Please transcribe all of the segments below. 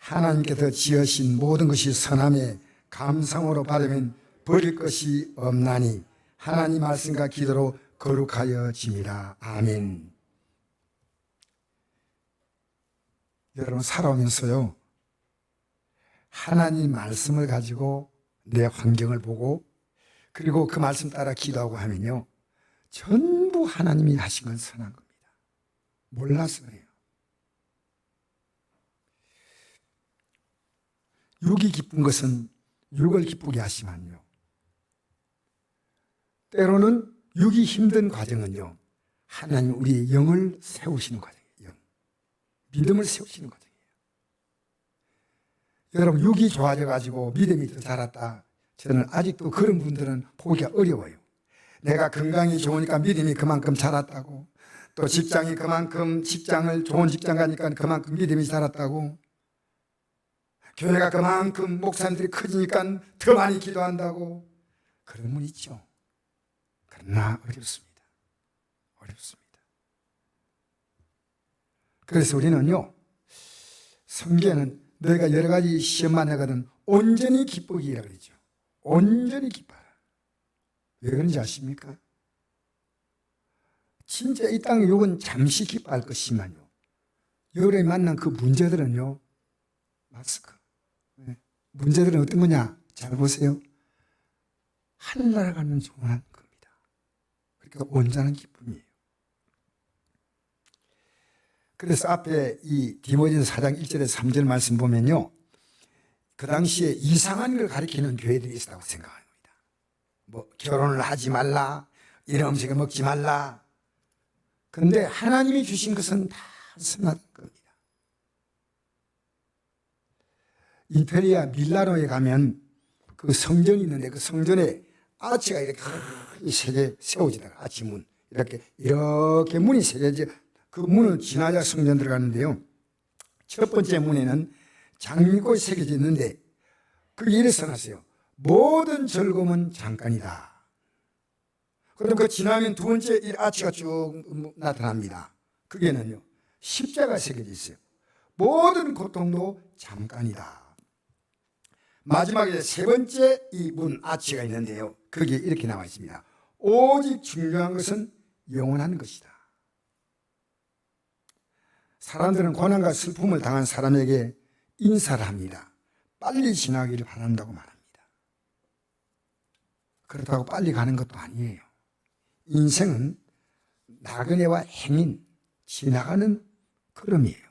하나님께서 지으신 모든 것이 선함에 감상으로 받으면 버릴 것이 없나니 하나님 말씀과 기도로 거룩하여짐이라. 아멘. 여러분, 살아오면서요, 하나님 말씀을 가지고 내 환경을 보고 그리고 그 말씀 따라 기도하고 하면요, 전부 하나님이 하신 건 선한 겁니다. 몰라서 그래요. 육이 기쁜 것은 육을 기쁘게 하시면요, 때로는 육이 힘든 과정은요, 하나님 우리의 영을 세우시는 과정이에요. 영. 믿음을 세우시는 과정이에요. 여러분, 육이 좋아져가지고 믿음이 더 자랐다, 저는 아직도 그런 분들은 보기가 어려워요. 내가 건강이 좋으니까 믿음이 그만큼 자랐다고, 또 직장이 그만큼 좋은 직장 가니까 그만큼 믿음이 자랐다고, 교회가 그만큼 목사님들이 커지니까 더 많이 기도한다고, 그런 분 있죠. 그러나 어렵습니다. 어렵습니다. 그래서 우리는요, 성경에는 너희가 여러 가지 시험만 하거든 온전히 기쁘기라 그러죠. 온전히 기뻐라. 왜 그런지 아십니까? 진짜 이 땅의 욕은 잠시 기뻐할 것이만요, 여러분이 만난 그 문제들은요, 마스크. 문제들은 어떤 거냐? 잘 보세요. 하늘나라 가는 종한 겁니다. 그러니까 온전한 기쁨이에요. 그래서 앞에 이 디모데전서 4장 1절에서 3절 말씀 보면요, 그 당시에 이상한 걸 가리키는 교회들이 있었다고 생각합니다. 뭐 결혼을 하지 말라, 이런 음식을 먹지 말라. 그런데 하나님이 주신 것은 다 선한 겁니다. 이태리아 밀라노에 가면 그 성전이 있는데 그 성전에 아치가 이렇게 세 개 세워지다가 아치문 이렇게 문이 세개져, 그 문을 지나야 성전 들어가는데요, 첫 번째 문에는 장미꽃이 새겨져 있는데 그게 이래 써놨어요. 모든 즐거움은 잠깐이다. 그럼 그 지나면 두 번째 이 아치가 쭉 나타납니다. 그게는요, 십자가 새겨져 있어요. 모든 고통도 잠깐이다. 마지막에 세 번째 이 문 아치가 있는데요, 거기에 이렇게 나와 있습니다. 오직 중요한 것은 영원한 것이다. 사람들은 고난과 슬픔을 당한 사람에게 인사를 합니다. 빨리 지나기를 바란다고 말합니다. 그렇다고 빨리 가는 것도 아니에요. 인생은 나그네와 행인, 지나가는 걸음이에요.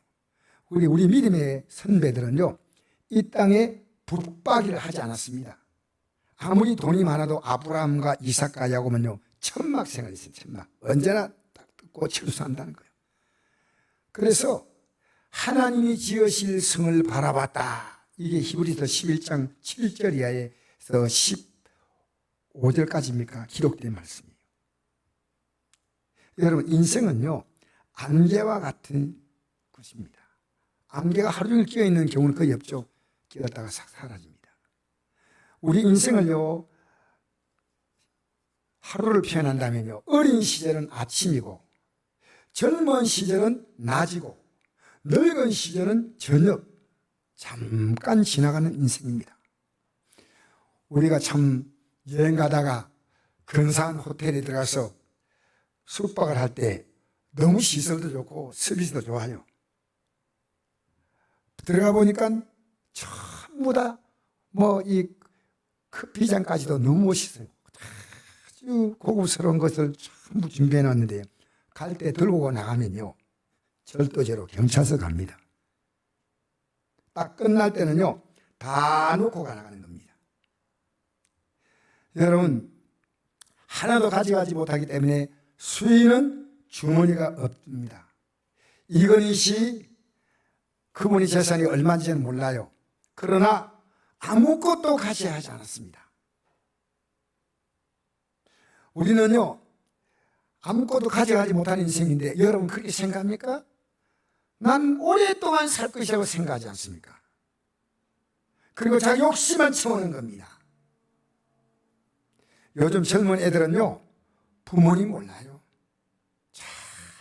우리 믿음의 선배들은요, 이 땅에 붙박이를 하지 않았습니다. 아무리 돈이 많아도 아브라함과 이삭과 야곱은요, 천막 생활했어요. 천막. 언제나 딱 듣고 철수한다는 거예요. 그래서 하나님이 지으실 성을 바라봤다. 이게 히브리서 11장 7절 이하에서 15절까지입니까? 기록된 말씀이에요. 여러분, 인생은요, 안개와 같은 것입니다. 안개가 하루 종일 끼어 있는 경우는 거의 없죠. 끼었다가 싹 사라집니다. 우리 인생을요, 하루를 표현한다면요, 어린 시절은 아침이고, 젊은 시절은 낮이고, 늙은 시절은 저녁, 잠깐 지나가는 인생입니다. 우리가 참 여행 가다가 근사한 호텔에 들어가서 숙박을 할 때 너무 시설도 좋고 서비스도 좋아요. 들어가 보니까 전부 다 이 커피잔까지도 너무 멋있어요. 아주 고급스러운 것을 전부 준비해 놨는데 갈 때 들고 나가면요, 절도죄로 경찰서 갑니다. 딱 끝날 때는요, 다 놓고 나가는 겁니다. 여러분, 하나도 가져가지 못하기 때문에 수인은 주머니가 없습니다. 이건희 씨, 그분이 재산이 얼마인지는 몰라요. 그러나 아무것도 가져가지 않았습니다. 우리는요, 아무것도 가져가지 못하는 인생인데 여러분 그렇게 생각합니까? 난 오랫동안 살 것이라고 생각하지 않습니까? 그리고 자기 욕심만 채우는 겁니다. 요즘 젊은 애들은요, 부모님 몰라요. 참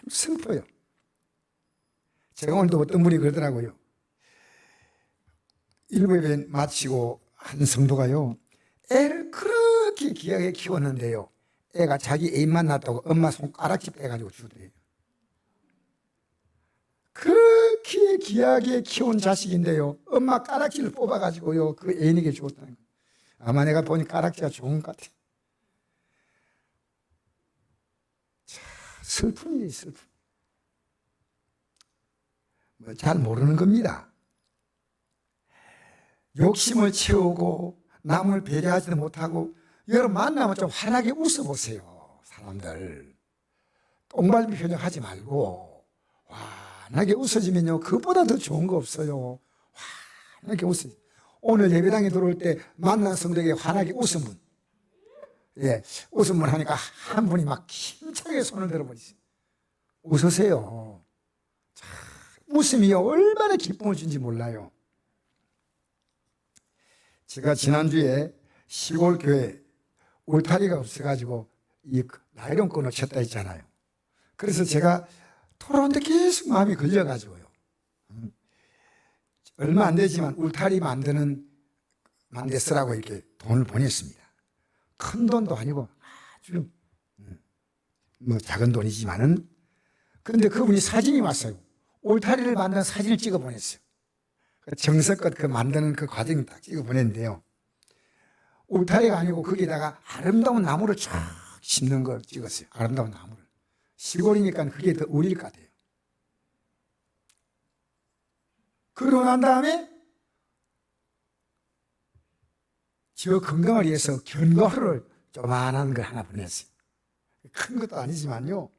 슬퍼요. 제가 오늘도 어떤 분이 그러더라고요. 일부 예배 마치고 한 성도가요, 애를 그렇게 귀하게 키웠는데요, 애가 자기 애인 만났다고 엄마 손가락질 빼가지고 주더래요. 그렇게 귀하게 키운 자식인데요, 엄마 가락지를 뽑아가지고요 그 애인에게 주었다는 거예요. 아마 내가 보니 가락지가 좋은 것 같아요. 참 슬픈 일이 슬픈. 잘 모르는 겁니다. 욕심을 채우고 남을 배려하지도 못하고, 여러분 만나면 좀 환하게 웃어보세요. 사람들 똥발비 표정하지 말고 환하게 웃어지면요 그것보다 더 좋은 거 없어요. 환하게 웃어. 오늘 예배당에 들어올 때 만난 성도에게 환하게 웃으면, 웃으면 하니까 한 분이 막 힘차게 손을 들어버리세요. 웃으세요. 참, 웃음이요 얼마나 기쁨을 준지 몰라요. 제가 지난주에 시골 교회 울타리가 없어가지고 이 나이론권을 쳤다 했잖아요. 그래서 제가 돌아오는데 계속 마음이 걸려가지고요, 얼마 안 되지만 울타리 만들쓰라고 이렇게 돈을 보냈습니다. 큰 돈도 아니고 아주 작은 돈이지만은. 그런데 그분이 사진이 왔어요. 울타리를 만든 사진을 찍어 보냈어요. 정성껏 그 만드는 그 과정을 딱 찍어 보냈는데요, 울타리가 아니고 거기다가 아름다운 나무를 쫙 심는 걸 찍었어요. 아름다운 나무를. 시골이니까 그게 더 어울릴 것 같아요. 그러고 난 다음에 저 건강을 위해서 견과류를 조만한 걸 하나 보냈어요. 큰 것도 아니지만요,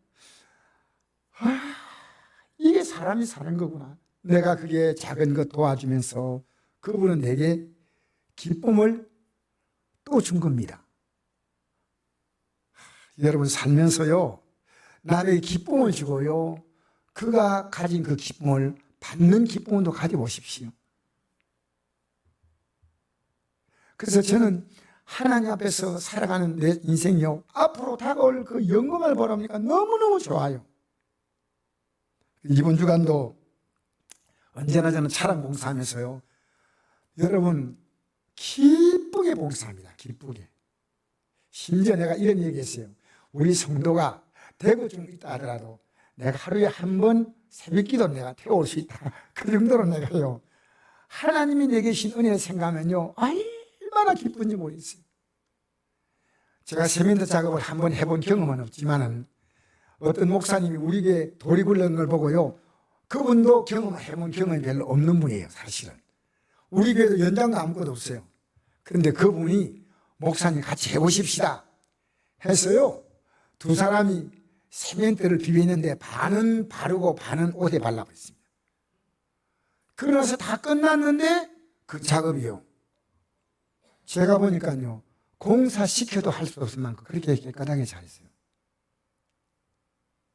이게 사람이 사는 거구나. 내가 그게 작은 것 도와주면서 그분은 내게 기쁨을 또 준 겁니다. 여러분 살면서요 남에게 기쁨을 주고요, 그가 가진 그 기쁨을 받는 기쁨도 가져보십시오. 그래서 저는 하나님 앞에서 살아가는 내 인생이요, 앞으로 다가올 그 영광을 보라니까 너무너무 좋아요. 이번 주간도 언제나 저는 차량 봉사하면서요, 여러분 기쁘게 봉사합니다. 기쁘게. 심지어 내가 이런 얘기했어요. 우리 성도가 대구 중 있다 하더라도 내가 하루에 한 번 새벽기도 내가 태워올 수 있다. 그 정도로 내가요, 하나님이 내게 주신 은혜를 생각하면요 얼마나 기쁜지 모르겠어요. 제가 세면대 작업을 한번 해본 경험은 없지만은 어떤 목사님이 우리에게 돌이 굴러는 걸 보고요, 그분도 해본 경험이 별로 없는 분이에요. 사실은 우리 교회도 연장도 아무것도 없어요. 그런데 그분이 목사님 같이 해보십시다 해서요, 두 사람이 세면대를 비비는데 반은 바르고 반은 옷에 발라버렸습니다. 그러나서 다 끝났는데 그 작업이요, 제가 보니까요 공사시켜도 할 수 없을 만큼 그렇게 깨끗하게 잘했어요.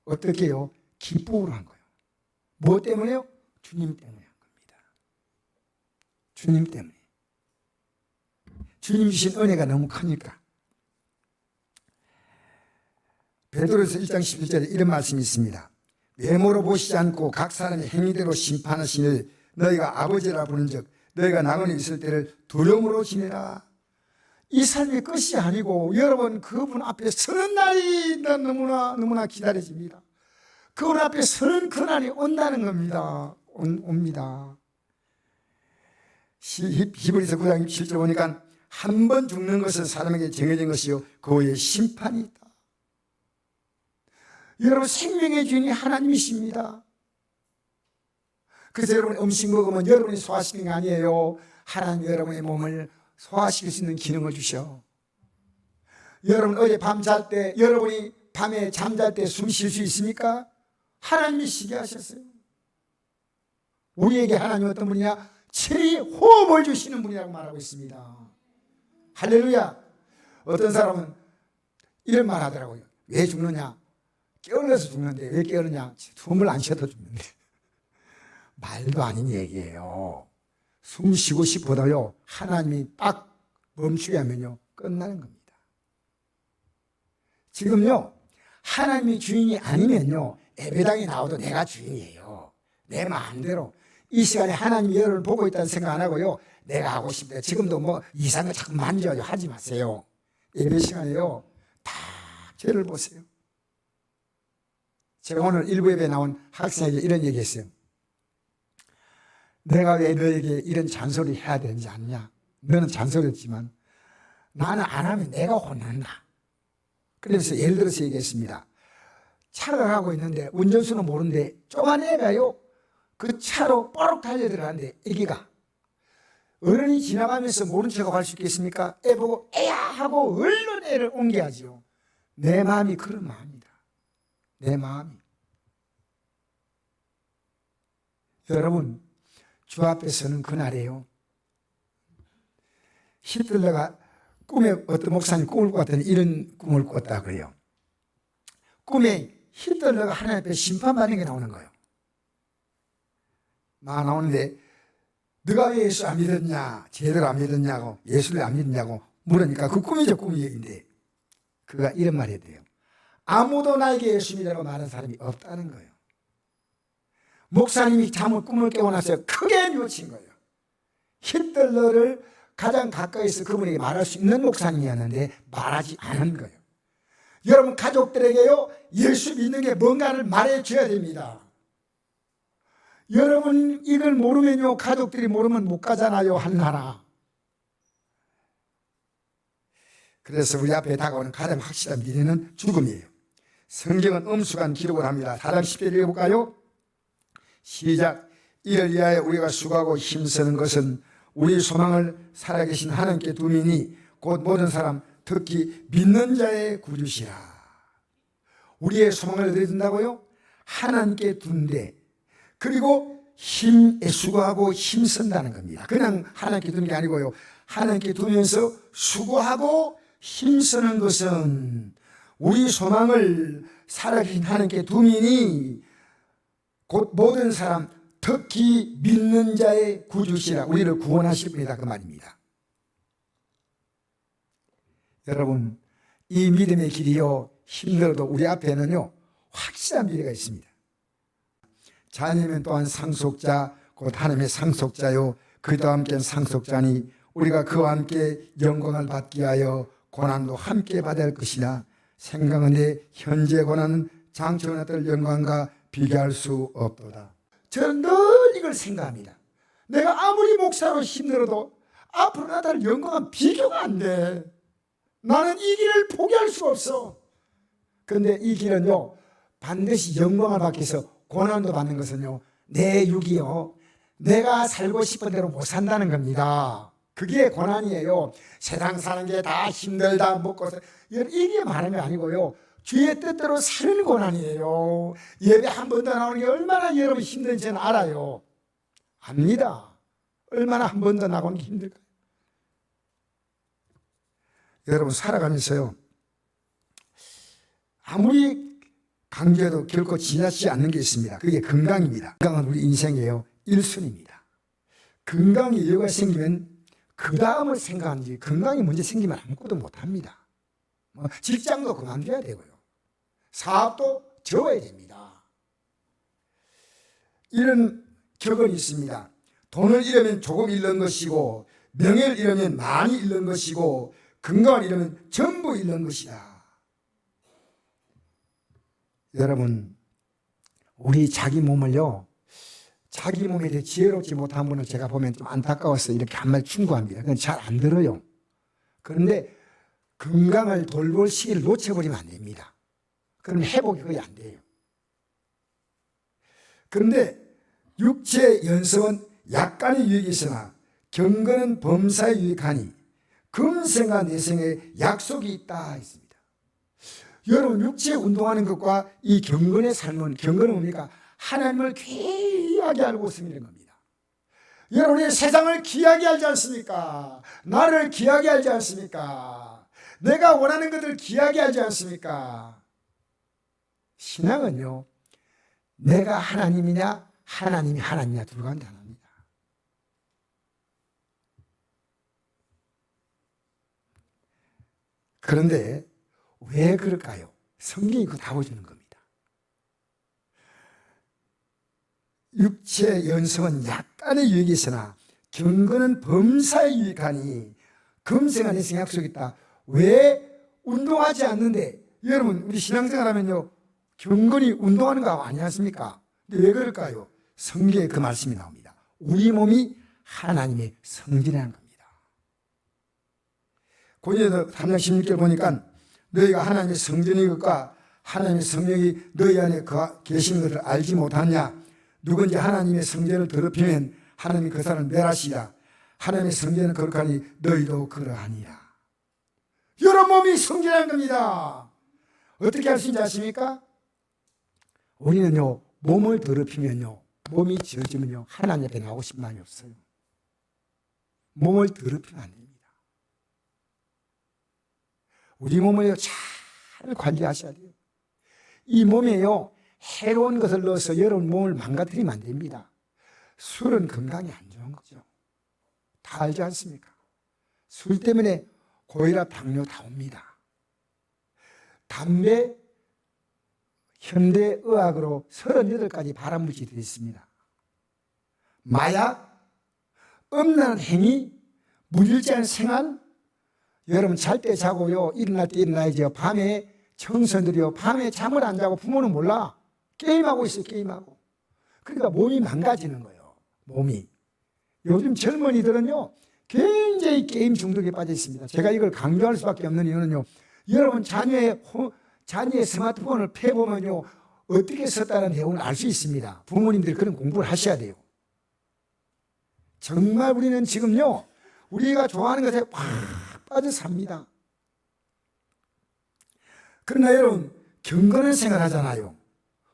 어떻게 해요? 기쁨으로 한 거예요. 뭐 때문에요? 주님 때문에 한 겁니다. 주님 때문에. 주님 주신 은혜가 너무 크니까. 베드로서 1장 11절에 이런 말씀이 있습니다. 외모로 보시지 않고 각 사람의 행위대로 심판하시니 너희가 아버지라 부른 적 너희가 나그네 있을 때를 두려움으로 지내라. 이 삶의 끝이 아니고 여러분 그분 앞에 서는 날이 너무나 기다려집니다. 그분 앞에 서는 그날이 온다는 겁니다. 옵니다. 히브리서 9장 7절 보니까 한 번 죽는 것은 사람에게 정해진 것이요 그 후에 심판이 있다. 여러분 생명의 주인이 하나님이십니다. 그래서 여러분 음식 먹으면 여러분이 소화시키는 게 아니에요. 하나님 여러분의 몸을 소화시킬 수 있는 기능을 주셔. 여러분 어제 밤 잘 때 여러분이 밤에 잠잘 때 숨 쉴 수 있습니까? 하나님이 쉬게 하셨어요. 우리에게 하나님 어떤 분이냐? 체리 호흡을 주시는 분이라고 말하고 있습니다. 할렐루야. 어떤 사람은 이런 말 하더라고요. 왜 죽느냐? 깨어나서 죽는데 왜 깨어느냐? 숨을 안 쉬어도 죽는데. 말도 아닌 얘기예요. 숨 쉬고 싶어도요 하나님이 딱 멈추게 하면요 끝나는 겁니다. 지금요 하나님이 주인이 아니면요 예배당에 나와도 내가 주인이에요. 내 마음대로 이 시간에 하나님이 여러분을 보고 있다는 생각 안 하고요, 내가 하고 싶다, 지금도 뭐 이상한 거 자꾸 만져요, 하지 마세요. 예배 시간에요, 다 저를 보세요. 제가 오늘 일부 예배에 나온 학생에게 이런 얘기 했어요. 내가 왜 너에게 이런 잔소리 해야 되는지 아느냐? 너는 잔소리했지만 나는 안 하면 내가 혼난다. 그래서 예를 들어서 얘기했습니다. 차가 가고 있는데 운전수는 모르는데 조그만 애가요, 그 차로 뽀록 달려들어가는데 애기가, 어른이 지나가면서 모른 척하고 갈 수 있겠습니까? 애 보고 애야 하고 얼른 애를 옮겨야지요. 내 마음이 그런 마음이다. 내 마음이. 여러분, 주 앞에 서는 그날이에요. 히틀러가 꿈에, 어떤 목사님 꿈을 꿨더니 이런 꿈을 꿨다 그래요. 꿈에 히틀러가 하나님 앞에 심판받는 게 나오는 거예요. 나오는데 너가 왜 예수 안 믿었냐, 제대로 안 믿었냐고, 예수를 안 믿었냐고 물으니까, 그 꿈이죠, 꿈 얘기인데 그가 이런 말이 해요. 아무도 나에게 예수 믿으라고 말하는 사람이 없다는 거예요. 목사님이 꿈을 깨고 나서 크게 뉘우친 거예요. 히틀러를 가장 가까이서 그분에게 말할 수 있는 목사님이었는데 말하지 않은 거예요. 여러분, 가족들에게요, 예수 믿는 게 뭔가를 말해줘야 됩니다. 여러분, 이걸 모르면요, 가족들이 모르면 못 가잖아요, 한나라. 그래서 우리 앞에 다가오는 가장 확실한 미래는 죽음이에요. 성경은 엄숙한 기록을 합니다. 4장 10절 읽어볼까요? 시작. 이를 위하여 우리가 수고하고 힘쓰는 것은 우리 소망을 살아계신 하나님께 두미니 곧 모든 사람, 특히 믿는 자의 구주시라. 우리의 소망을 어디에 둔다고요? 하나님께 둔데, 그리고 수고하고 힘쓴다는 겁니다. 그냥 하나님께 두는 게 아니고요, 하나님께 두면서 수고하고 힘쓰는 것은 우리 소망을 살아계신 하나님께 두미니 곧 모든 사람, 특히 믿는 자의 구주시라. 우리를 구원하실 분이다, 그 말입니다. 여러분, 이 믿음의 길이요, 힘들어도 우리 앞에는요, 확실한 미래가 있습니다. 자녀면 또한 상속자, 곧 하나님의 상속자요, 그리스도와 함께 상속자니 우리가 그와 함께 영광을 받기 위하여 고난도 함께 받아야 할 것이라. 생각하는데 현재 고난은 장차에 나타날 영광과 비교할 수 없도다. 저는 늘 이걸 생각합니다. 내가 아무리 목사로 힘들어도 앞으로 나타날 영광은 비교가 안 돼. 나는 이 길을 포기할 수가 없어. 그런데 이 길은요, 반드시 영광을 받기 위해서 고난도 받는 것은요, 내 육이요, 내가 살고 싶은 대로 못 산다는 겁니다. 그게 고난이에요. 세상 사는 게 다 힘들다, 먹고 살, 이게 말하는 게 아니고요, 주의 뜻대로 사는 고난이에요. 예배 한 번 더 나오는 게 얼마나 여러분 힘든지 저는 알아요. 압니다. 얼마나 한 번 더 나오는 게 힘들까요? 여러분, 살아가면서요, 아무리 강조해도 결코 지나치지 않는 게 있습니다. 그게 건강입니다. 건강은 우리 인생이에요, 1순위입니다. 건강에 이유가 생기면 그 다음을 생각하는지, 건강이 문제 생기면 아무것도 못합니다. 직장도 그만둬야 되고요, 사업도 접어야 됩니다. 이런 격언이 있습니다. 돈을 잃으면 조금 잃는 것이고, 명예를 잃으면 많이 잃는 것이고, 건강을 잃으면 전부 잃는 것이다. 여러분, 우리 자기 몸을요, 자기 몸에 대해 지혜롭지 못한 분을 제가 보면 좀 안타까워서 이렇게 한 말 충고합니다. 그건 잘 안 들어요. 그런데 건강을 돌볼 시기를 놓쳐버리면 안 됩니다. 그럼 회복이 거의 안 돼요. 그런데 육체의 연습은 약간의 유익이 있으나 경건은 범사에 유익하니 금생과 내생에 약속이 있다 했습니다. 여러분, 육체 운동하는 것과 이 경건의 삶은, 경건은 뭡니까? 하나님을 귀하게 알고 있는 겁니다. 여러분이 세상을 귀하게 알지 않습니까? 나를 귀하게 알지 않습니까? 내가 원하는 것을 귀하게 알지 않습니까? 신앙은요, 내가 하나님이냐 하나님이 하나님이냐 둘 가운데 하나입니다. 그런데 왜 그럴까요? 성경이 그거 다 보여주는 겁니다. 육체의 연성은 약간의 유익이 있으나 경건은 범사에 유익하니 검생 안에서 약속이 있다. 왜 운동하지 않는데? 여러분 우리 신앙생활 하면요 경건이 운동하는 거 아니지 않습니까? 근데 왜 그럴까요? 성경에 그 말씀이 나옵니다. 우리 몸이 하나님의 성전이라는 겁니다. 고린도서 3장 16절 보니까 너희가 하나님의 성전인 것과 하나님의 성령이 너희 안에 계신 것을 알지 못하냐? 누군지 하나님의 성전을 더럽히면 하나님이 그 사람을 멸하시라. 하나님의 성전은 거룩하니 너희도 그러하니라. 여러분 몸이 성전이라는 겁니다. 어떻게 할 수 있는지 아십니까? 우리는요 몸을 더럽히면요 몸이 지어지면요 하나님 앞에 나오고 싶은 마음이 없어요. 몸을 더럽히면 안 됩니다. 우리 몸을요 잘 관리하셔야 돼요. 이 몸에요 해로운 것을 넣어서 여러분 몸을 망가뜨리면 안 됩니다. 술은 건강에 안 좋은 거죠. 다 알지 않습니까? 술 때문에 고혈압, 당뇨 다 옵니다. 담배, 현대의학으로 38가지 발암물질이 있습니다. 마약, 음란한 행위, 무일제한 생활, 여러분 잘 때 자고요 일어날 때 일어나야죠. 밤에 청소년들이요 밤에 잠을 안 자고 부모는 몰라. 게임하고 있어요. 게임하고. 그러니까 몸이 망가지는 거예요. 몸이. 요즘 젊은이들은요 굉장히 게임 중독에 빠져 있습니다. 제가 이걸 강조할 수밖에 없는 이유는요 여러분 자녀의 스마트폰을 펴보면요 어떻게 썼다는 내용을 알 수 있습니다. 부모님들 그런 공부를 하셔야 돼요. 정말 우리는 지금요 우리가 좋아하는 것에 확 빠져 삽니다. 그러나 여러분 경건한 생활 하잖아요.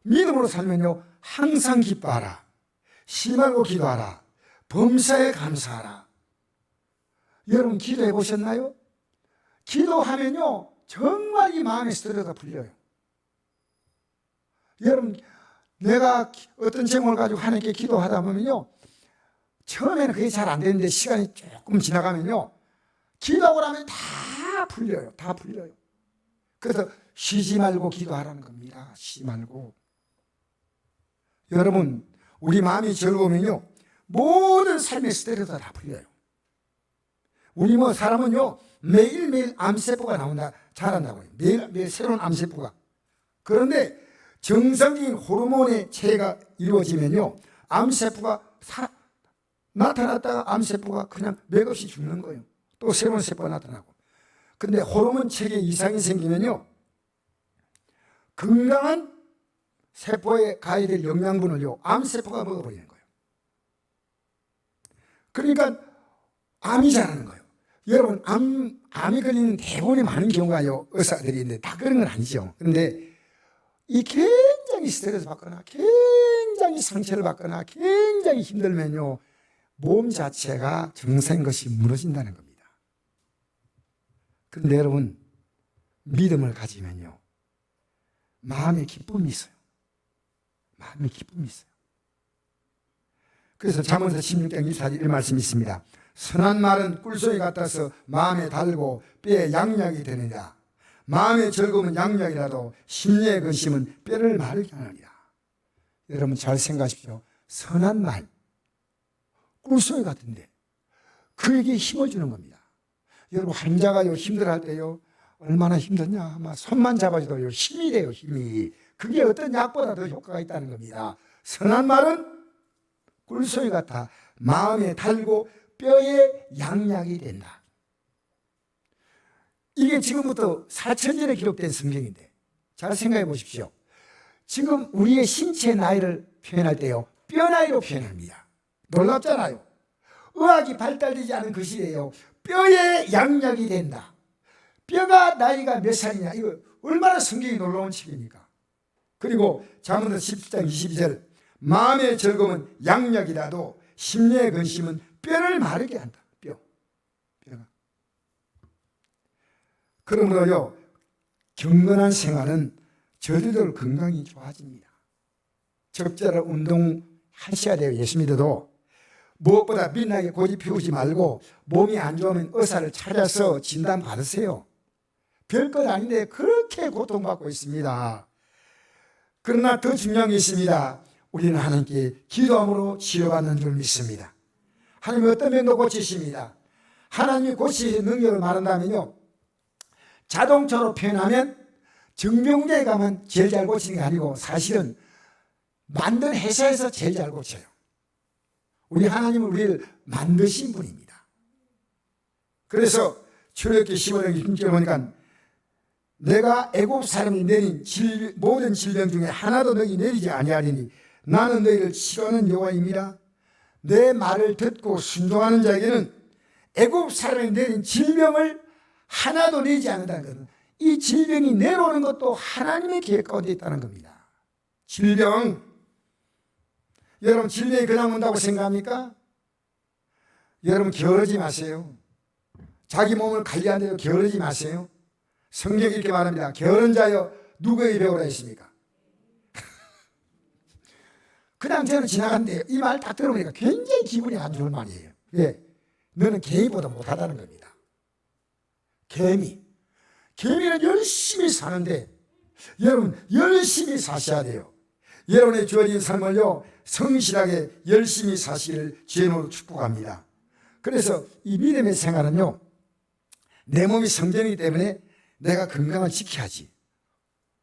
믿음으로 살면요 항상 기뻐하라, 쉬지 말고 기도하라, 범사에 감사하라. 여러분 기도해 보셨나요? 기도하면요 정말 이 마음의 스트레스가 풀려요. 여러분 내가 어떤 제목을 가지고 하나님께 기도하다 보면요 처음에는 그게 잘 안 되는데 시간이 조금 지나가면요 기도하고 나면 다 풀려요. 다 풀려요. 그래서 쉬지 말고 기도하라는 겁니다. 쉬지 말고. 여러분 우리 마음이 즐거우면요 모든 삶의 스트레스가 다 풀려요. 우리 사람은요 매일매일 암세포가 나온다, 자란다고요. 매일 새로운 암세포가. 그런데 정상적인 호르몬의 체계가 이루어지면요 암세포가 나타났다가 암세포가 그냥 맥없이 죽는 거예요. 또 새로운 세포가 나타나고. 근데 호르몬 체계 이상이 생기면요 건강한 세포에 가야 될 영양분을요 암세포가 먹어버리는 거예요. 그러니까 암이 자라는 거예요. 여러분 암이 걸리는 대부분의 많은 경우가요 의사들이 있는데 다 그런 건 아니죠. 그런데 이 굉장히 스트레스 받거나 굉장히 상처를 받거나 굉장히 힘들면요 몸 자체가 정상인 것이 무너진다는 겁니다. 그런데 여러분 믿음을 가지면요 마음에 기쁨이 있어요. 마음에 기쁨이 있어요. 그래서 잠언서 16장 24절 이 말씀이 있습니다. 선한 말은 꿀송이 같아서 마음에 달고 뼈에 양약이 되느니라. 마음의 즐거움은 양약이라도 심령의 근심은 뼈를 마르게 하느니라. 여러분 잘 생각하십시오. 선한 말 꿀송이 같은데 그에게 힘을 주는 겁니다. 여러분 환자가요 힘들어할 때요 얼마나 힘드냐 막 손만 잡아줘도요 힘이 돼요. 힘이. 그게 어떤 약보다 더 효과가 있다는 겁니다. 선한 말은 꿀송이 같아 마음에 달고 뼈에 양약이 된다. 이게 지금부터 4000년에 기록된 성경인데 잘 생각해 보십시오. 지금 우리의 신체 나이를 표현할 때요 뼈 나이로 표현합니다. 놀랍잖아요. 의학이 발달되지 않은 그 시대에요 뼈에 양약이 된다. 뼈가 나이가 몇 살이냐 이거 얼마나 성경이 놀라운 책입니까? 그리고 잠언서 17장 22절 마음의 즐거움은 양약이라도 심령의 근심은 뼈를 마르게 한다. 뼈가. 그러므로요 경건한 생활은 저절로 건강이 좋아집니다. 적절한 운동하셔야 돼요. 예수 믿어도. 무엇보다 민나게 고집 피우지 말고 몸이 안 좋으면 의사를 찾아서 진단 받으세요. 별것 아닌데 그렇게 고통받고 있습니다. 그러나 더 중요한 게 있습니다. 우리는 하나님께 기도함으로 치료받는 줄 믿습니다. 하나님이 어떤 병도 고치십니다. 하나님이 고치신 능력을 말한다면요, 자동차로 표현하면 정비공장에 가면 제일 잘 고치는 게 아니고 사실은 만든 회사에서 제일 잘 고쳐요. 우리 하나님은 우리를 만드신 분입니다. 그래서 출애굽기 15장 6절에 보니까 내가 애굽 사람이 내린 모든 질병 중에 하나도 너희 내리지 아니하리니 나는 너희를 치료하는 여호와입니다. 내 말을 듣고 순종하는 자에게는 애굽 사람이 내린 질병을 하나도 내지 않는다는 것은 이 질병이 내려오는 것도 하나님의 계획 가운데 있다는 겁니다. 질병, 여러분 질병이 그냥 온다고 생각합니까? 여러분 게으르지 마세요. 자기 몸을 관리하는데 게으르지 마세요. 성경이 이렇게 말합니다. 게으른 자여 누구에게 배우라 했습니까? 그냥 저는 지나간대요. 이 말 딱 들어보니까 굉장히 기분이 안 좋은 말이에요. 예, 너는 개미보다 못하다는 겁니다. 개미는 열심히 사는데 여러분 열심히 사셔야 돼요. 여러분의 주어진 삶을요 성실하게 열심히 사시기를 주님으로 축복합니다. 그래서 이 믿음의 생활은요, 내 몸이 성전이기 때문에 내가 건강을 지켜야지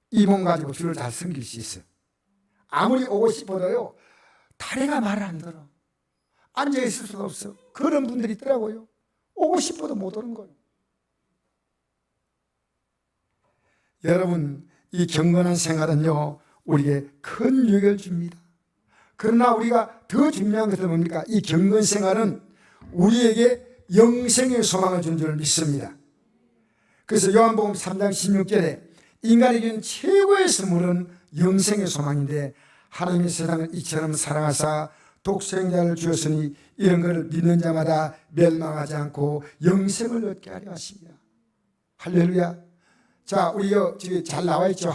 이 몸 가지고 주를 잘 섬길 수 있어. 아무리 오고 싶어도요 다리가 말을 안 들어. 앉아있을 수가 없어. 그런 분들이 있더라고요. 오고 싶어도 못 오는 거예요. 여러분 이 경건한 생활은요 우리에게 큰 유익을 줍니다. 그러나 우리가 더 중요한 것은 뭡니까? 이 경건 생활은 우리에게 영생의 소망을 준 줄 믿습니다. 그래서 요한복음 3장 16절에 인간에게는 최고의 선물은 영생의 소망인데 하나님의 세상을 이처럼 사랑하사 독생자를 주었으니 이런 것을 믿는 자마다 멸망하지 않고 영생을 얻게 하려 하십니다. 할렐루야. 자, 우리 지금 잘 나와 있죠?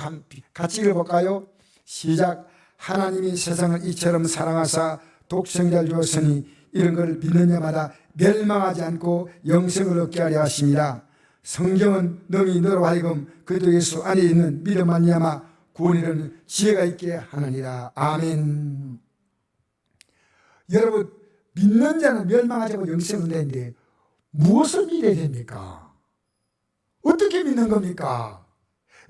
같이 읽어볼까요? 시작. 하나님이 세상을 이처럼 사랑하사 독생자를 주었으니 이런 것을 믿는 자마다 멸망하지 않고 영생을 얻게 하려 하십니다. 성경은 너희 너로 하여금 그리스도 예수 안에 있는 믿음 말미암아 구원에 이르는 지혜가 있게 하느니라. 아멘. 여러분 믿는 자는 멸망하지 않고 영생을 얻는데 무엇을 믿어야 됩니까? 어떻게 믿는 겁니까?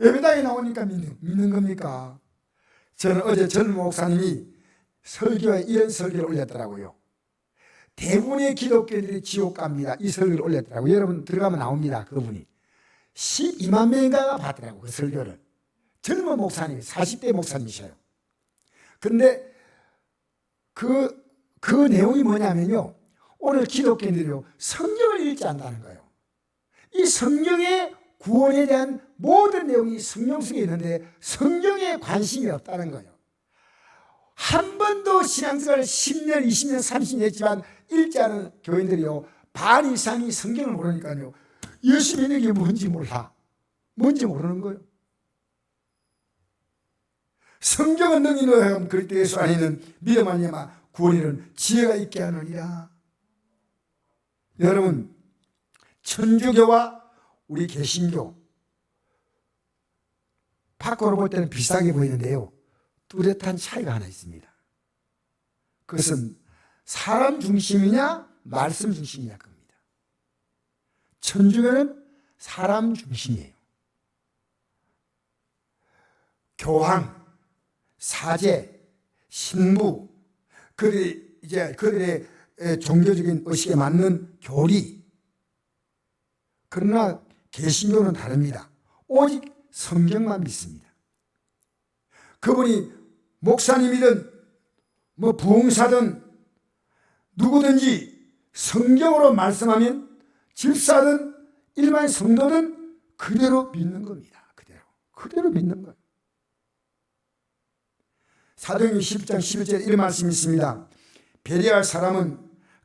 예배당에 나오니까 믿는 겁니까? 저는 어제 젊은 목사님이 설교에 이런 설교를 올렸더라고요. 대부분의 기독교인들이 지옥 갑니다. 이 설교를 올렸더라고요. 여러분 들어가면 나옵니다. 그분이 12만 명인가가 봤더라고요. 그 설교를. 젊은 목사님, 40대 목사님이셔요. 그런데 그 내용이 뭐냐면요, 오늘 기독교인들이요 성경을 읽지 않는다는 거예요. 이 성경의 구원에 대한 모든 내용이 성경 속에 있는데 성경에 관심이 없다는 거예요. 한 번도 신앙생활을 10년, 20년, 30년 했지만 읽지 않은 교인들이요 반 이상이 성경을 모르니까요 예수 믿는 게 뭔지 몰라. 뭔지 모르는 거예요. 성경은 능히 너희 그리스도 예수 안에 있는 믿음 아니냐 구원에 이르는 지혜가 있게 하느니라. 여러분 천주교와 우리 개신교 밖으로 볼 때는 비슷하게 보이는데요 뚜렷한 차이가 하나 있습니다. 그것은 사람 중심이냐 말씀 중심이냐 겁니다. 천주교는 사람 중심이에요. 교황, 사제, 신부, 그들의 종교적인 의식에 맞는 교리. 그러나 개신교는 다릅니다. 오직 성경만 믿습니다. 그분이 목사님이든 부흥사든 누구든지 성경으로 말씀하면 집사든 일반 성도든 그대로 믿는 겁니다. 그대로 믿는 거예요. 사도행전 10장 11절에 이런 말씀이 있습니다. 베레아 사람은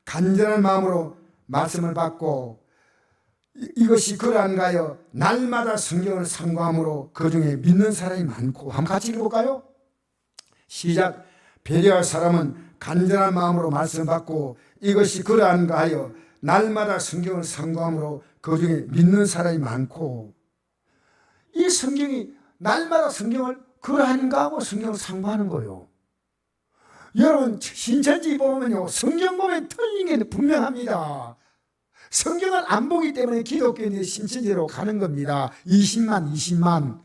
간절한 마음으로 말씀을 받고 이것이 그러한가요? 날마다 성경을 상고함으로 그 중에 믿는 사람이 많고. 한번 같이 읽어볼까요? 시작. 베레아 사람은 간절한 마음으로 말씀을 받고 이것이 그러한가 하여 날마다 성경을 상고함으로 그 중에 믿는 사람이 많고. 이 성경이 날마다 성경을 그러한가 하고 성경을 상고하는 거예요. 여러분 신천지 보면요, 성경 보면 틀린 게 분명합니다. 성경을 안 보기 때문에 기독교인들이 신천지로 가는 겁니다. 20만.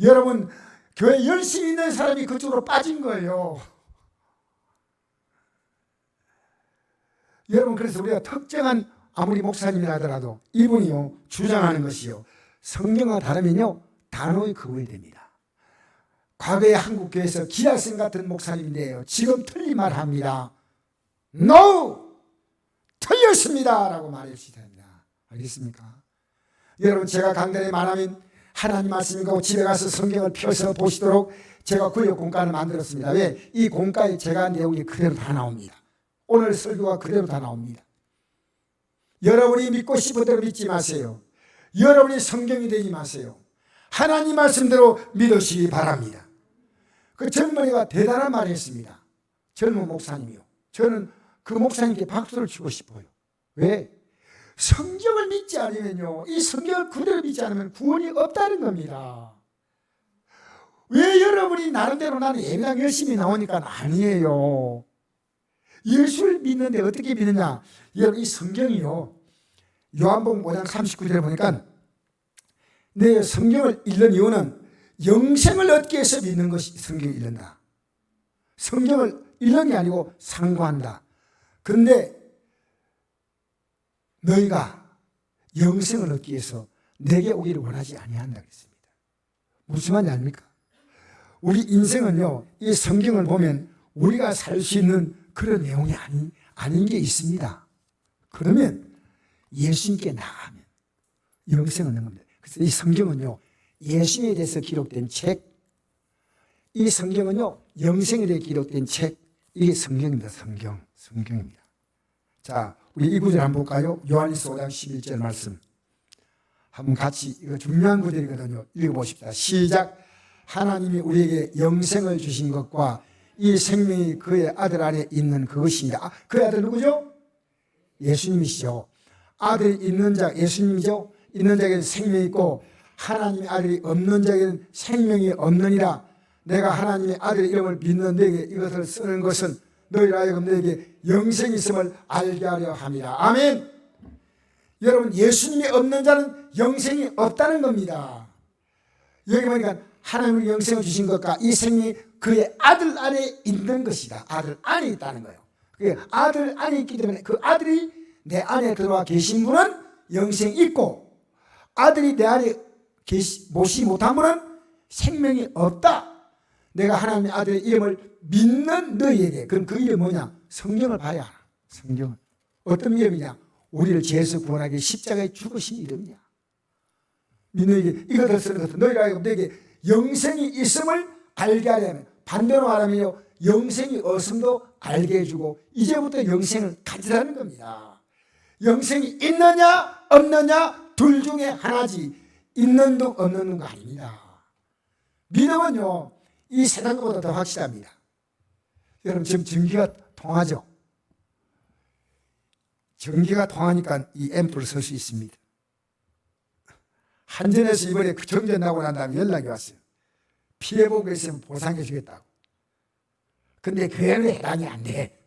여러분 교회 열심히 있는 사람이 그쪽으로 빠진 거예요. 여러분, 그래서 우리가 특정한 아무리 목사님이라 하더라도 이분이요 주장하는 것이요 성경과 다르면요 단호히 거부해야 됩니다. 과거에 한국교회에서 기학생 같은 목사님인데요, 지금 틀린 말 합니다. No! 틀렸습니다 라고 말해주셔야 합니다. 알겠습니까? 여러분, 제가 강단에 말하면 하나님 말씀이고 집에 가서 성경을 펴서 보시도록 제가 구역 공간을 만들었습니다. 왜? 이 공간에 제가 내용이 그대로 다 나옵니다. 오늘 설교가 그대로 다 나옵니다. 여러분이 믿고 싶은 대로 믿지 마세요. 여러분이 성경이 되지 마세요. 하나님 말씀대로 믿으시기 바랍니다. 그 젊은이가 대단한 말을 했습니다. 젊은 목사님이요. 저는 그 목사님께 박수를 치고 싶어요. 왜? 성경을 믿지 않으면요, 이 성경을 그대로 믿지 않으면 구원이 없다는 겁니다. 왜 여러분이 나름대로 나는 예배당 열심히 나오니까 아니에요. 예수를 믿는데 어떻게 믿느냐? 여러분, 이 성경이요, 요한복음 5장 39절에 보니까 내 성경을 읽는 이유는 영생을 얻기 위해서 믿는 것이 성경을 읽는다. 성경을 읽는 게 아니고 상고한다. 그런데 너희가 영생을 얻기 위해서 내게 오기를 원하지 아니한다 그랬습니다. 무슨 말인지 아닙니까? 우리 인생은요, 이 성경을 보면 우리가 살 수 있는 그런 내용이 아닌 게 있습니다. 그러면 예수님께 나가면 영생을 얻는 겁니다. 그래서 이 성경은요, 예수님에 대해서 기록된 책, 이 성경은요 영생에 대해 기록된 책, 이게 성경입니다. 성경입니다. 자, 우리 이 구절 한번 볼까요? 요한일서 5장 11절 말씀 한번 같이, 이거 중요한 구절이거든요. 읽어보십시다. 시작. 하나님이 우리에게 영생을 주신 것과 이 생명이 그의 아들 안에 있는 그것입니다. 그의 아들 누구죠? 예수님이시죠. 아들이 있는 자 예수님이죠. 있는 자에게는 생명이 있고 하나님의 아들이 없는 자에게는 생명이 없느니라. 내가 하나님의 아들의 이름을 믿는 너에게 이것을 쓰는 것은 너희라 하여금 너에게 영생이 있음을 알게 하려 함이라. 아멘. 여러분, 예수님이 없는 자는 영생이 없다는 겁니다. 여기 보니까 하나님이 영생을 주신 것과 이 생명이 그의 아들 안에 있는 것이다. 아들 안에 있다는 거예요. 그 아들 안에 있기 때문에 그 아들이 내 안에 들어와 계신 분은 영생이 있고, 아들이 내 안에 모시지 못한 분은 생명이 없다. 내가 하나님의 아들의 이름을 믿는 너희에게, 그럼 그 이름이 뭐냐? 성경을 봐야 알아. 성경을. 어떤 이름이냐? 우리를 죄에서 구원하기 위해 십자가에 죽으신 이름이야. 믿는 이게 이것을 쓰는 것은 너희가 너에게 영생이 있음을 알게 하려면, 반대로 말하면요, 영생이 없음도 알게 해주고 이제부터 영생을 가지라는 겁니다. 영생이 있느냐 없느냐 둘 중에 하나지, 있는 둥 없는 둥 아닙니다. 믿음은요 이 세상 것보다 더 확실합니다. 여러분, 지금 전기가 통하죠? 전기가 통하니까 이 앰프를 쓸 수 있습니다. 한전에서 이번에 그 정전 나고 난 다음에 연락이 왔어요. 피해본 거 있으면 보상해 주겠다고. 근데 교회는 해당이 안 돼.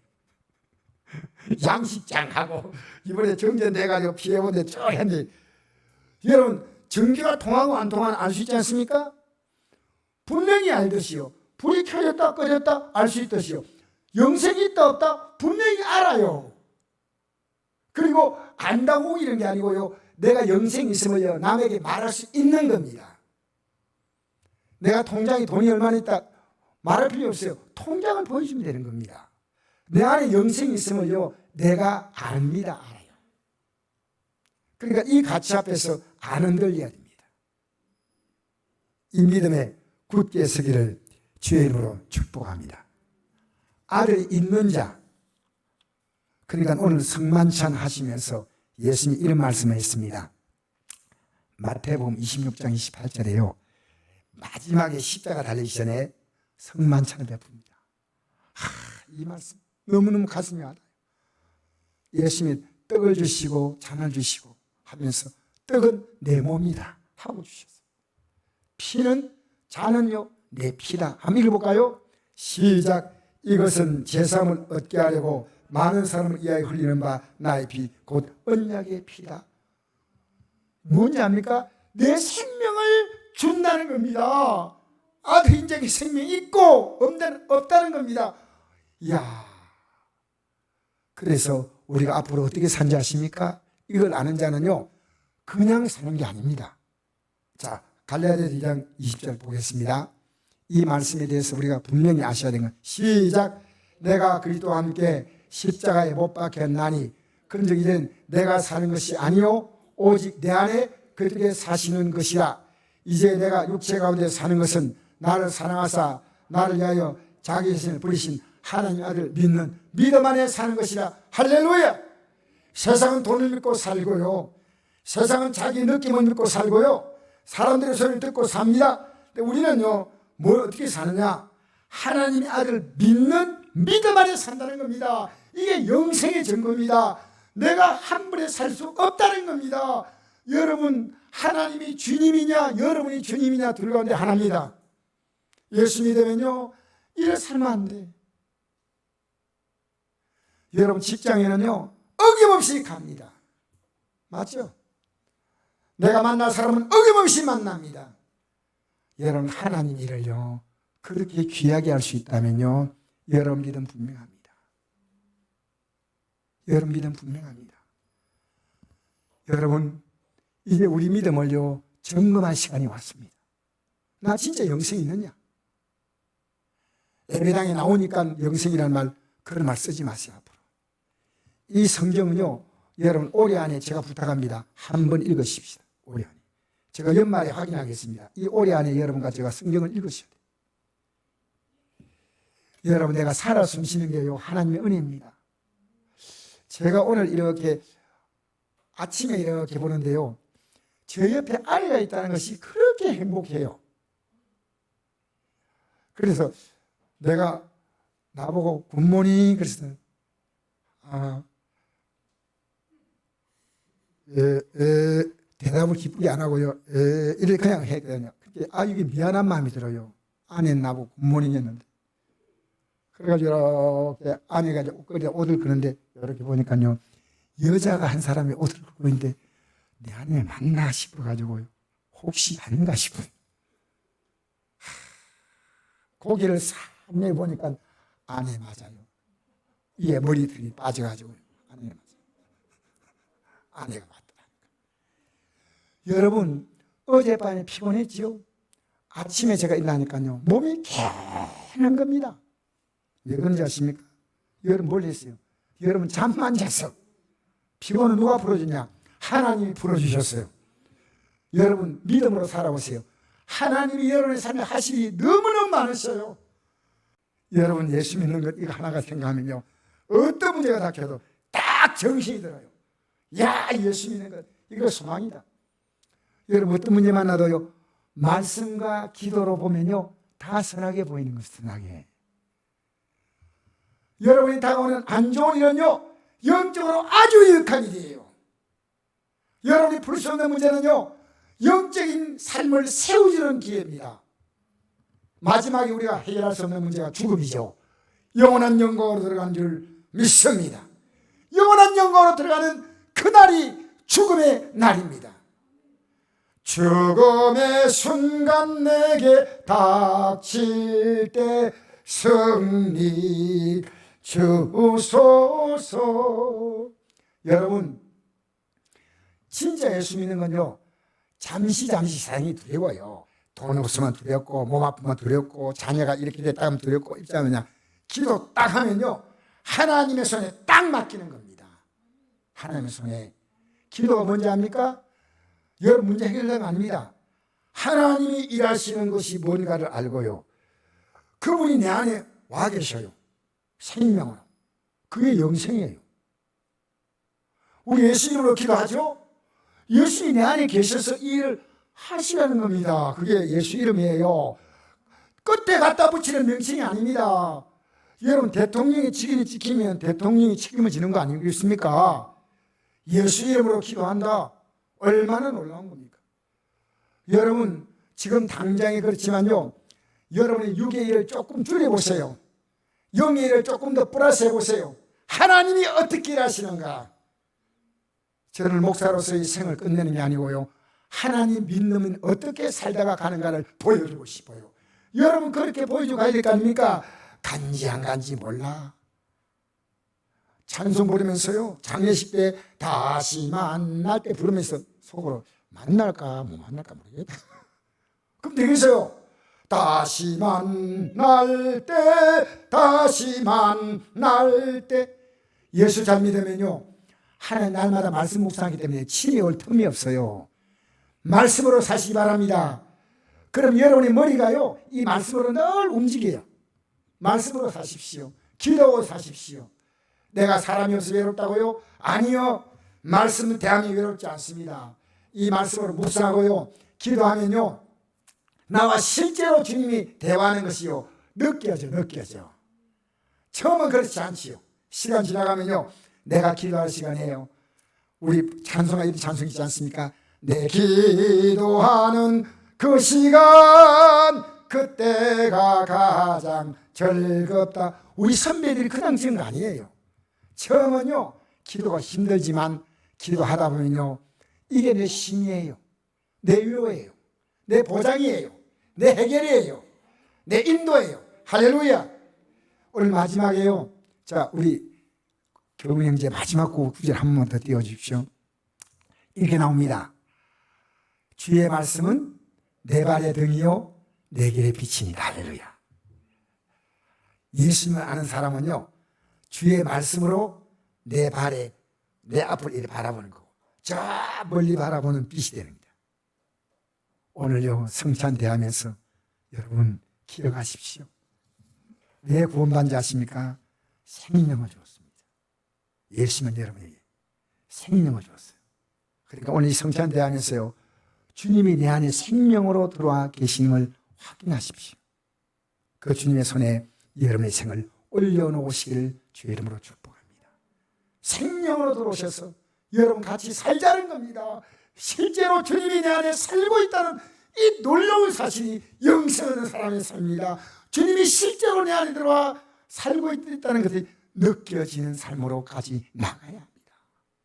양식장하고 이번에 정전 돼가지고 피해본 데 쭉 했는데, 여러분, 전기가 통하고 안 통하는 알 수 있지 않습니까? 분명히 알듯이요. 불이 켜졌다 꺼졌다 알 수 있듯이요. 영생이 있다 없다 분명히 알아요. 그리고 안다고 이런 게 아니고요, 내가 영생이 있으면요 남에게 말할 수 있는 겁니다. 내가 통장에 돈이 얼마나 있다 말할 필요 없어요. 통장을 보여주면 되는 겁니다. 내 안에 영생이 있으면요 내가 압니다. 알아요. 그러니까 이 가치 앞에서 안 흔들려야 됩니다. 이 믿음에 굳게 서기를 주의 이름으로 축복합니다. 아들이 있는 자, 그러니까 오늘 성만찬 하시면서 예수님이 이런 말씀을 했습니다. 마태복음 26장 28절에요. 마지막에 십자가 달리기 전에 성만찬을 베풉니다. 이 말씀 너무너무 가슴이 와닿아요. 예수님이 떡을 주시고 잔을 주시고 하면서 떡은 내 몸이다 하고 주셨어요. 피는, 잔은요 내 피다. 한번 읽어볼까요? 시작. 이것은 제사함을 얻게 하려고 많은 사람을 위하여 흘리는 바 나의 피 곧 언약의 피다. 뭔지 압니까? 내 생명을 준다는 겁니다. 아들 인자의 생명이 있고 없다는 겁니다. 이야, 그래서 우리가 앞으로 어떻게 산지 아십니까? 이걸 아는 자는요 그냥 사는 게 아닙니다. 자, 갈라디아 2장 20절 보겠습니다. 이 말씀에 대해서 우리가 분명히 아셔야 되는 건 시작. 내가 그리스도와 함께 십자가에 못 박혔나니 그런즉 이제는 내가 사는 것이 아니요 오직 내 안에 그들에게 사시는 것이라. 이제 내가 육체 가운데 사는 것은 나를 사랑하사 나를 위하여 자기 자신을 부리신 하나님 아들 믿는 믿음 안에 사는 것이라. 할렐루야. 세상은 돈을 믿고 살고요, 세상은 자기 느낌을 믿고 살고요, 사람들의 소리를 듣고 삽니다. 근데 우리는요 뭘 어떻게 사느냐? 하나님의 아들 믿는 믿음 안에 산다는 겁니다. 이게 영생의 증거입니다. 내가 한 번에 살 수 없다는 겁니다. 여러분, 하나님이 주님이냐 여러분이 주님이냐 둘 가운데 하나입니다. 예수 믿으면요 이래 살면 안 돼. 여러분, 직장에는요 어김없이 갑니다. 맞죠? 내가 만날 사람은 어김없이 만납니다. 여러분, 하나님 일을요 그렇게 귀하게 할 수 있다면요 여러분 믿음 분명합니다. 여러분 믿음 분명합니다. 여러분, 이제 우리 믿음을요 점검할 시간이 왔습니다. 나 진짜 영생이 있느냐? 예배당에 나오니까 영생이라는 말, 그런 말 쓰지 마세요. 앞으로 이 성경은요 여러분 올해 안에 제가 부탁합니다. 한번 읽으십시다. 올해 안에 제가 연말에 확인하겠습니다. 이 올해 안에 여러분과 제가 성경을 읽으셔야 돼요. 여러분, 내가 살아 숨쉬는 게요 하나님의 은혜입니다. 제가 오늘 이렇게 아침에 이렇게 보는데요 저 옆에 아이가 있다는 것이 그렇게 행복해요. 그래서 내가 나보고 굿모닝 그래서 대답을 기쁘게 안 하고요 이렇게 그냥 했거든요. 이게 미안한 마음이 들어요. 아내는 나보고 굿모닝 했는데. 그래가지고 이렇게 아내가 옷을 끄는데 이렇게 보니까요 여자가 한 사람이 옷을 끄고 있는데 내 아내 맞나 싶어가지고요 혹시 아닌가 싶어요. 고개를 싹 내보니까 아내 맞아요. 이에 머리털이 빠져가지고요 아내 맞아요. 아내가 맞더라니까. 여러분, 어젯밤에 피곤했지요? 아침에 제가 일어나니까요 몸이 개는 겁니다. 왜 그런지 아십니까? 여러분 뭘 했어요? 여러분 잠만 잤어. 피곤은 누가 풀어주냐? 하나님이 풀어주셨어요. 여러분 믿음으로 살아보세요. 하나님이 여러분의 삶에 하실 일이 너무너무 많으셔요. 여러분 예수 믿는 것 이거 하나가 생각하면요 어떤 문제가 닥쳐도 딱 정신이 들어요. 야, 예수 믿는 것 이거 소망이다. 여러분 어떤 문제 만나도요 말씀과 기도로 보면요 다 선하게 보이는 것, 선하게. 여러분이 다가오는 안 좋은 일은요 영적으로 아주 유익한 일이에요. 여러분이 풀 수 없는 문제는요 영적인 삶을 세우지는 기회입니다. 마지막에 우리가 해결할 수 없는 문제가 죽음이죠. 영원한 영광으로 들어가는 줄 믿습니다. 영원한 영광으로 들어가는 그날이 죽음의 날입니다. 죽음의 순간 내게 닥칠 때 승리 주소서. 여러분, 진짜 예수 믿는 건요 잠시 세상이 두려워요. 돈 없으면 두렵고 몸 아프면 두렵고 자녀가 이렇게 됐다 하면 두렵고 입자면요 기도 딱 하면요 하나님의 손에 딱 맡기는 겁니다. 하나님의 손에. 기도가 뭔지 압니까? 여러분 문제 해결자가 아닙니다. 하나님이 일하시는 것이 뭔가를 알고요 그분이 내 안에 와 계셔요. 생명으로. 그게 영생이에요. 우리 예수 이름으로 기도하죠? 예수님이 내 안에 계셔서 이 일을 하시라는 겁니다. 그게 예수 이름이에요. 끝에 갖다 붙이는 명칭이 아닙니다. 여러분, 대통령의 직인이 찍히면 대통령이 책임을 지는 거 아니겠습니까? 예수 이름으로 기도한다. 얼마나 놀라운 겁니까? 여러분, 지금 당장에 그렇지만요 여러분의 육의 일을 조금 줄여보세요. 영의 일을 조금 더 플러스해 보세요. 하나님이 어떻게 일하시는가? 저는 목사로서의 생을 끝내는 게 아니고요, 하나님 믿는 어떻게 살다가 가는가를 보여주고 싶어요. 여러분 그렇게 보여주고 가야 될 거 아닙니까? 간지 안 간지 몰라. 찬송 부르면서요, 장례식 때 다시 만날 때 부르면서 속으로 만날까 못 만날까 모르겠다. 그럼 되겠어요. 다시 만날 때, 다시 만날 때. 예수 잘 믿으면요, 하나님 날마다 말씀 묵상하기 때문에 침이 올 틈이 없어요. 말씀으로 사시기 바랍니다. 그럼 여러분의 머리가요, 이 말씀으로 늘 움직여요. 말씀으로 사십시오. 기도하고 사십시오. 내가 사람이 없어 외롭다고요? 아니요. 말씀은 대함이 외롭지 않습니다. 이 말씀으로 묵상하고요, 기도하면요, 나와 실제로 주님이 대화하는 것이요, 느껴져. 처음은 그렇지 않지요. 시간 지나가면요, 내가 기도할 시간이에요. 우리 찬송가 이런 찬송 있지 않습니까? 내 기도하는 그 시간, 그때가 가장 즐겁다. 우리 선배들이 그냥 지은 거 아니에요. 처음은요, 기도가 힘들지만 기도하다 보면요, 이게 내 힘이에요, 내 위로예요, 내 보장이에요, 내 해결이에요, 내 인도예요. 할렐루야. 오늘 마지막에요, 자, 우리 교훈 형제 마지막 구절 한 번만 더 띄워주십시오. 이렇게 나옵니다. 주의 말씀은 내 발의 등이요 내 길의 빛이니라. 할렐루야. 예수님을 아는 사람은요, 주의 말씀으로 내 발에, 내 앞을 이렇게 바라보는 거고, 저 멀리 바라보는 빛이 되는 겁니다. 오늘요, 성찬 대하면서 여러분 기억하십시오. 왜 구원받는지 아십니까? 생명을 주었습니다. 예수님은 여러분에게 생명을 주었어요. 그러니까 오늘 이 성찬 대하면서요, 주님이 내 안에 생명으로 들어와 계심을 확인하십시오. 그 주님의 손에 여러분의 생을 올려놓으시기를 주의 이름으로 축복합니다. 생명으로 들어오셔서 여러분 같이 살자는 겁니다. 실제로 주님이 내 안에 살고 있다는 이 놀라운 사실이 영생하는 사람의 삶입니다. 주님이 실제로 내 안에 들어와 살고 있다는 것이 느껴지는 삶으로까지 나가야